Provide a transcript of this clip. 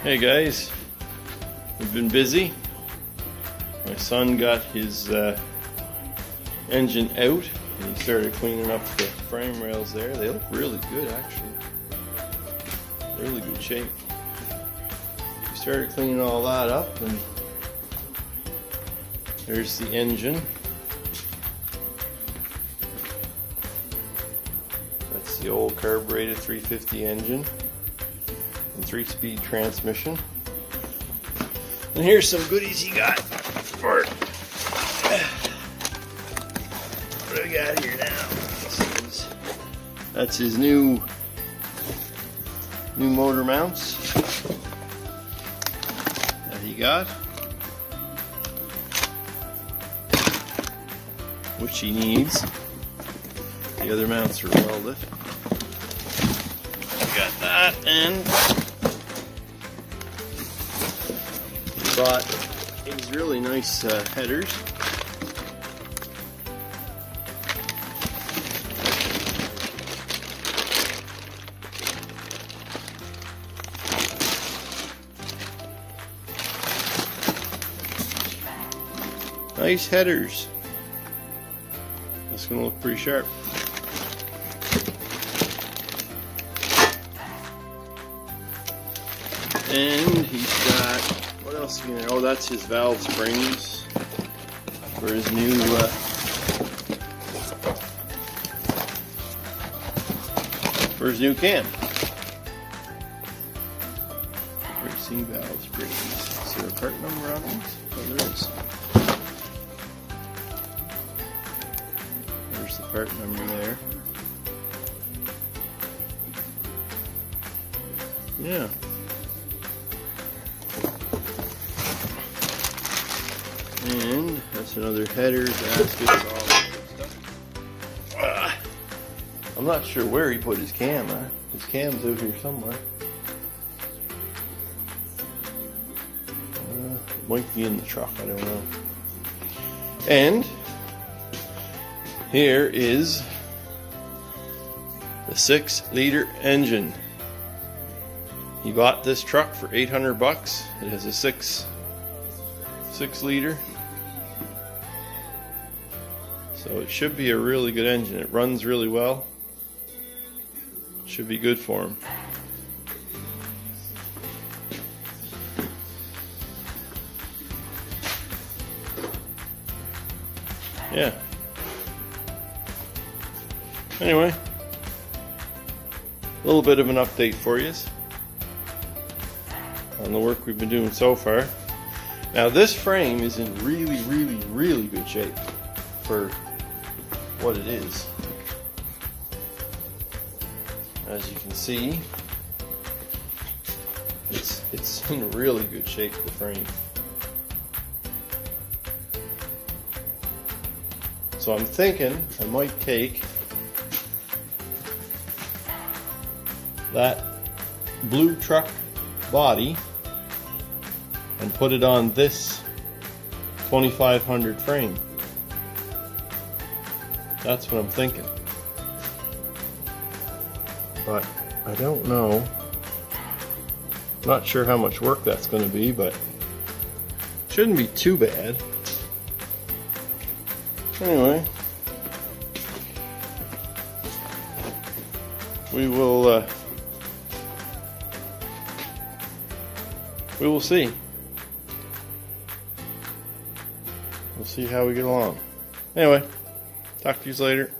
Hey guys, we've been busy. My son got his engine out and he started cleaning up the frame rails there. They look really good actually. Really good shape. He started cleaning all that up and there's the engine. That's the old carbureted 350 engine. 3-speed transmission. And here's some goodies he got for what do I got here now? That's his new motor mounts that he got, which he needs. The other mounts are welded. Got that, and bought these really nice headers. Nice headers. That's gonna look pretty sharp. And he's got, what else is in there? Oh, that's his valve springs for his new cam. Racing valve springs. Is there a part number on these? Oh, there is. There's the part number there. Yeah. And that's another header, gaskets, all that good stuff. I'm not sure where he put his cam at. His cam's out here somewhere. Might be in the truck, I don't know. And here is the 6-liter engine. He bought this truck for $800. It has a 6-liter. So it should be a really good engine. It runs really well. Should be good for him. Yeah. Anyway, a little bit of an update for you on the work we've been doing so far. Now this frame is in really good shape for what it is. As you can see, it's in really good shape, the frame. So I'm thinking I might take that blue truck body and put it on this 2500 frame. That's what I'm thinking. But I don't know. Not sure how much work that's going to be, but shouldn't be too bad. Anyway, we will see. We'll see how we get along. Anyway, talk to you later.